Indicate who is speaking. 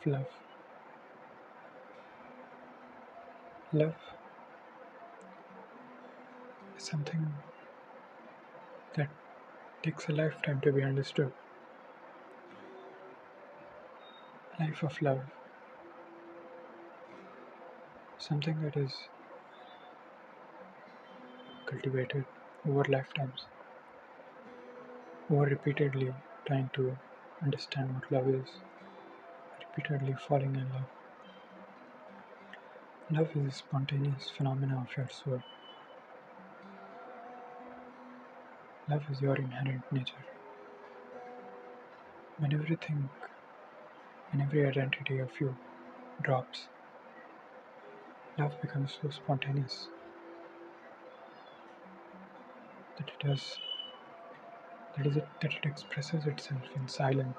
Speaker 1: of love. Love is something that takes a lifetime to be understood. Life of love, something that is cultivated over lifetimes, over repeatedly trying to understand what love is, repeatedly falling in love. Love is a spontaneous phenomenon of your soul. Love is your inherent nature. When everything, when every identity of you drops, love becomes so spontaneous that it expresses itself in silence.